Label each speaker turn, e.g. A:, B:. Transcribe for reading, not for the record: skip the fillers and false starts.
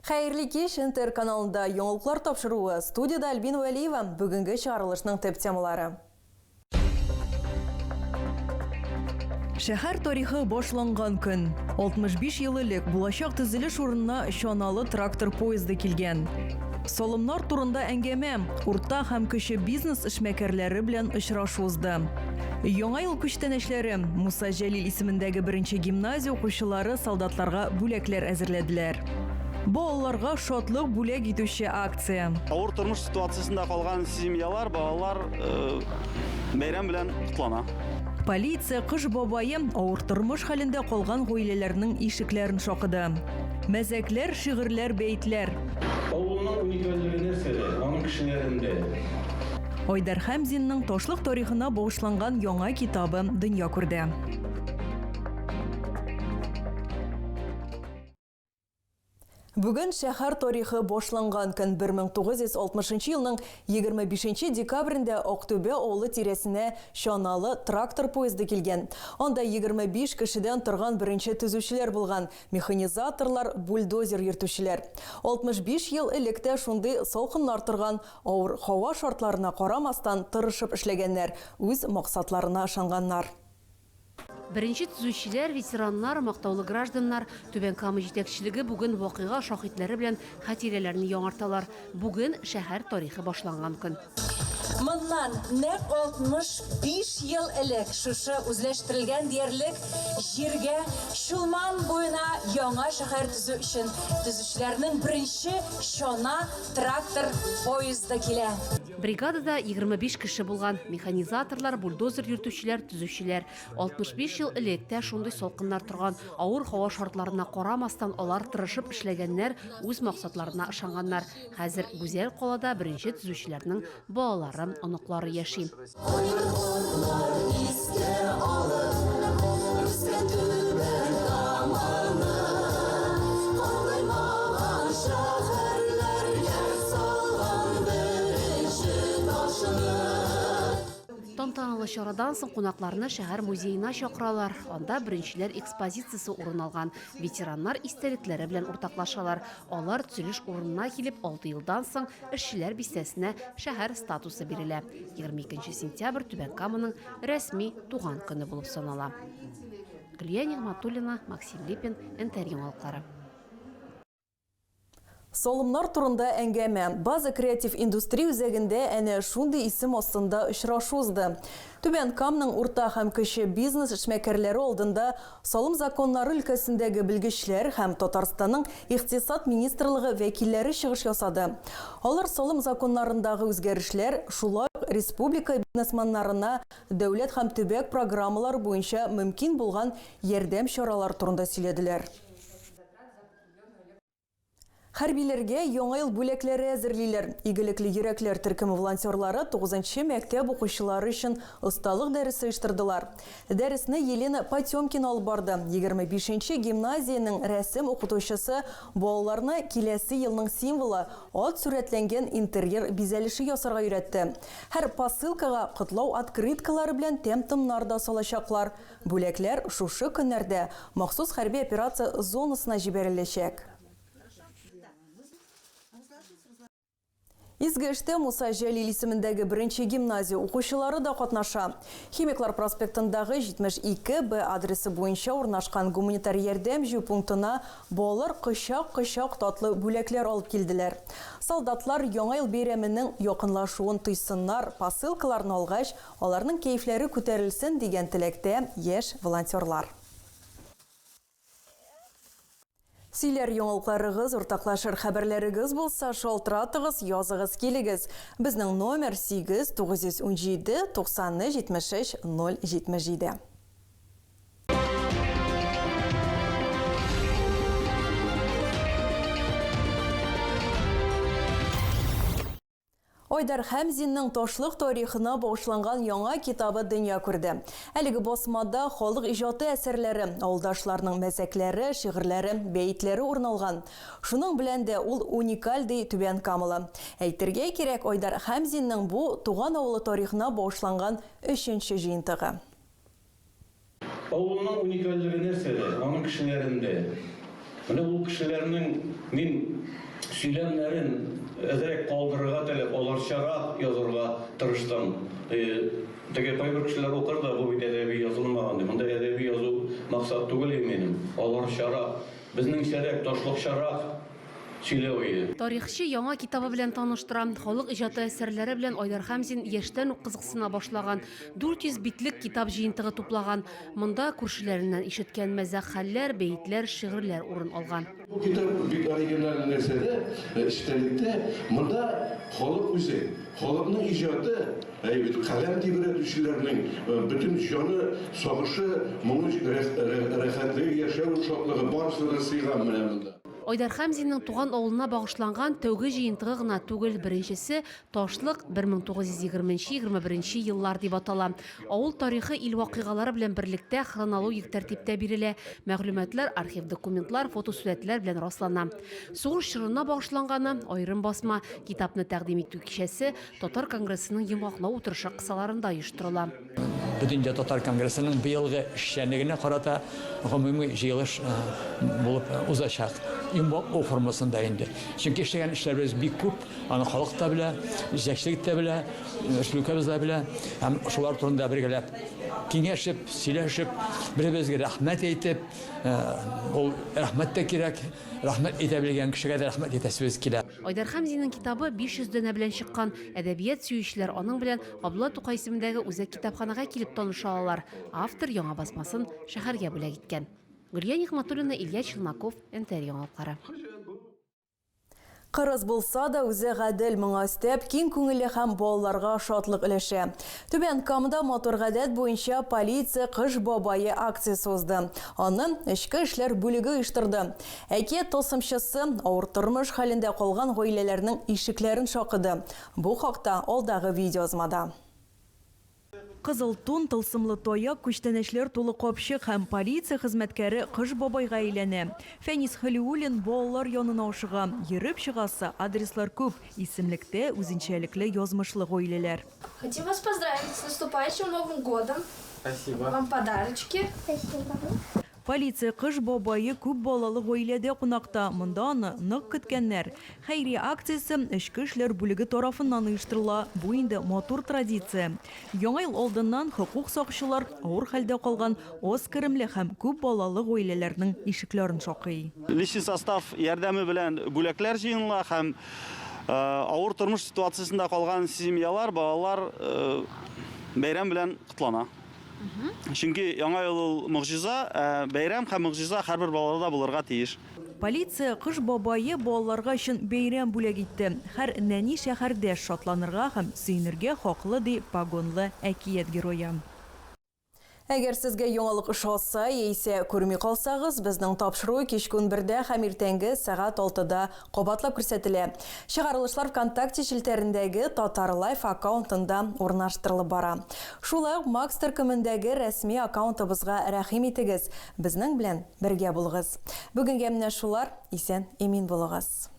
A: Хайырлы кеш Интер каналында яңалыклар тапшыруы студияда Альбина Валиева бүгінгі чыгарылышның төп темалары. Шәһәр тарихы башланган көн. 65 ел элек булачак төзелеш урынына чаналы трактор поезды килгән. Солымнар турында әңгәмә урта һәм кече бизнес эшмәкәрләре белән очрашу узды. Яңа ел күчтәнәчләре Муса Җәлил исемендәге беренче гимназия укучылары солдатларга бүләкләр әзерләделәр. Балаларга шатлык бүләк итүче акция.
B: Авыр тормыш ситуациясендә калган семьялар, балалар бәйрәм белән кутлана.
A: Полиция кыш бабайы авыр тормыш хәлендә калган гаиләләрнең ишекләрен шакыды. Мәзәкләр, шигырьләр, бәйтләр.
C: Авылның уникальлыгы нәрсәдә? Аның кешеләрендә.
A: Айдар Хәмзинның ташлык тарихына багышланган яңа китабы дөнья күрде. Бүген шәһәр тарихы башланган көн 1960 елның 25 декабрендә Актүбә авылы тирәсенә чаналы трактор поезды килгән. Анда 25 кешедән торган беренче төзүчеләр булган, механизаторлар, бульдозер йөртүчеләр. 65 ел элек тә шундый салкыннар торган, авыр һава шартларына карамастан тырышып эшләгәннәр, үз максатларына ышанганнар.
D: Беренче төзүчеләр, ветераннар, мактаулы гражданнар, Түбән Кама җитәкчелеге бүген вакыйга шаһитләре белән хатирәләрне яңарталар. Бүген шәһәр тарихы башланган көн.
E: Моннан нәкъ 65 ел элек шушы үзләштерелгән диярлек җиргә Чулман буена яңа шәһәр төзү өчен төзүчеләрнең беренче чана трактор поезды килә.
D: Бригадада 25 кеше булган, механизаторлар, бульдозер йөртүчеләр, төзүчеләр. 65 ел элек тә шундый салкыннар торган, авыр һава шартларына карамастан алар тырышып эшләгәннәр, үз максатларына ышанганнар. Хәзер гүзәл калада беренче төзүчеләрнең балалары, оныклары яши. Тантаналы чарадан соң кунакларны шәһәр музеена чакыралар. Анда беренчеләр экспозициясе урын алган. Ветераннар истәлекләре белән уртаклашалар. Алар төзелеш урынына килеп 6 елдан соң эшчеләр бистәсенә шәһәр статусы бирелә. 22 сентябрь Түбән Каманың рәсми туган көне булып санала. Гөлия Нигъматуллина, Максим Липин, Интер яңалыклары.
A: Солымнар турында әңгәмә. База креатив индустрия үзәгендә әнә шундый исем астында очрашу узды. Түбән Каманың урта һәм кече бизнес эшмәкәрләре алдында салым законнары өлкәсендәге белгечләр һәм Татарстанның икътисад министрлыгы вәкилләре чыгыш ясады. Алар салым законнарындагы үзгәрешләр, шулай республика бизнесменнарына дәүләт һәм төбәк программалары буенча мөмкин булган ярдәм чаралар турында сөйләделәр. Хәрбиләргә яңа ел бүләкләре әзерлиләр. Игелекле йөрәкләр төркеме волонтерлары 9нчы мәктәп укучылары өчен осталык дәресе оештырдылар. Дәресне Елена Потемкина алып барды. 25нче гимназияның рәсем укытучысы балаларны киләсе елның символы ат сурәтләнгән интерьер бизәлеше ясарга өйрәтте. Һәр посылкага котлау открыткалары белән тәм-томнар да салачаклар. Бүләкләр шушы көннәрдә махсус хәрби операция зонасына җибәреләчәк. Изге эштә Муса Җәлил исемендәге беренче гимназия укучылары да катнаша. Химиклар проспектындагы 72Б адресы буенча урнашкан гуманитар ярдәм җыю пунктына балалар кычак татлы бүләкләр алып килделәр. Солдатлар яңа ел бәйрәменең якынлашуын тойсыннар, посылкаларны алгач, аларның кәефләре күтәрелсен дигән теләктә яшь волонтерлар. Сөйләр яңалыкларыгыз, уртаклашыр хәбәрләрегез булса, шалтыратыгыз, языгыз килегез. Безнең номер 8-917 90 73 077. Айдар Хәмзинның ташлык тарихына багышланган яңа китабы дөнья күрде. Әлеге басмада халык иҗаты әсәрләре, авылдашларның мәзәкләре, шигырьләре, бәйтләре урын алган. Шуның белән дә ул уникаль ди Түбән Камалы. Әйтергә кирәк, Айдар Хәмзинның бу туган авылы тарихына багышланган 3нче җыентыгы.
C: Авылның уникальлыгы нәрсәдә? Аның кешеләрендә. Менә ул кешеләрнең мин сөйләмнәрен әзрәк калдырырга теләп, аларчарак язырга тырыштым. Теге кайбер кешеләр укыр да, бу бит әдәби язылмаган ди. Монда әдәби язу максат түгел минем. Аларчарак, безнеңчәрәк, ташлыкчарак сөйләү иде.
D: Тарихчы яңа китабы белән таныштыра. Халык иҗаты әсәрләре белән Айдар Хәмзин яшьтән үк кызыксына башлаган. 400 битлек китап җыентыгы туплаган. Монда күршеләреннән ишеткән мәзәк хәлләр, бәйтләр, шигырьләр урын алган.
F: Bu kitap bir origинal нәрсәдә, iştəlikdə, монда халык үзе, халыкның иҗаты, каләм тибрәтүчеләрнең бөтен җаны, сагышы, моңы, рәхәтлеге, яшәү шатлыгы барысы да сыйган менә монда.
D: Айдар Хәмзиннең туган авылына багышланган тәүге җыентыгы гына түгел, беренчесе Ташлык 1920-21 еллар дип атала. Авыл тарихы ил вакыйгалары белән берлектә хронологик тәртиптә бирелә. Мәгълүматлар, архив документлар, фотосурәтләр белән раслана. Сугыш чорына багышланганы аерым басма китапны тәкъдим итү кичәсе Татар конгрессының йомгаклау утырышы кысаларында оештырыла.
G: Бөтен Татар конгрессының быелгы эшчәнлегенә карата гомуми җыелыш булып узачак. Йомгак формасында инде. Чөнки эшләгән эшләребез бик күп, аны халык та белә, җитәкчелек тә белә, республикабыз да белә. Һәм шулар турында бергәләп киңәшеп, сөйләшеп, бер-беребезгә рәхмәт әйтеп, ул рәхмәт тә кирәк. Рәхмәт итә белгән кешегә дә рәхмәт итәсебез килә.
D: Айдар Хәмзиннең китабы 500 дәнә белән чыккан. Әдәбият сөючеләр аның белән Абдулла Тукай исемендәге үзәк китапханага килеп таныша алалар. Автор яңа басмасын шәһәргә бүләк иткән. Гөлия Нигъмәтуллина, Илья Челноков, НТР яңалыклары.
A: Кырыс булса да үзе гадел моңа өстәп, киң күңелле һәм балаларга шатлык өләшә. Түбән Камада матур гадәт буенча полиция кыш бабайы акциясе узды. Аны эчке эшләр бүлеге оештырды. Әкият тылсымчысы авыр тормыш хәлендә калган гаиләләрнең ишекләрен шакыды. Бу хакта алдагы видеозмада. Кызыл тун, тылсымлы тояк, күчтәнәчләр тулы капчык һәм полиция хезмәткәре кыш бабайга әйләнә. Фәнис Халиуллин балалар янына ашыга. Йөреп чыгасы адреслар күп, исемлектә үзенчәлекле язмышлы гаиләләр.
H: Хотим вас поздравить с наступающим Новым годом. Спасибо. Вам подарочки. Спасибо.
A: Полиция кыш бабайы күп балалы гаиләдә кунакта. Монда аны нык көткәннәр. Хәйри акциясе эчке эшләр бүлеге тарафыннан оештырыла. Бу инде матур традиция. Яңа ел алдыннан хокук сакчылар авыр хәлдә калган аз керемле һәм күп балалы гаиләләрнең ишекләрен шакый.
B: Личный состав ярдәме белән бүләкләр җыйныла һәм авыр тормыш ситуациясендә калган семьялар, балалар бәйрәм белән котлана. Чөнки яңа ел могҗиза, бәйрәм һәм могҗиза һәрбер балада булырга тиеш.
A: Полиция кыш бабайы балаларга өчен бәйрәм бүләк итте. Һәр нәни шәһәрдә шатланырга һәм сөенергә хаклы ди погонлы әкият герое. Әгәр сезгә яңалык ошаса, яисә күрми калсагыз, безнең тапшыру кичкүн 1дә һәм иртәнге сәгать 6да кабатлап күрсәтелә. Чыгарылышлар ВКонтакте шелтәрендәге Татар Лайф аккаунтында урнаштырылып бара. Шулай ук Макс төркемендәге рәсми аккаунтыбызга рәхим итегез. Безнең белән бергә булыгыз. Бүгенгә менә шулар, исән, эмин булыгыз.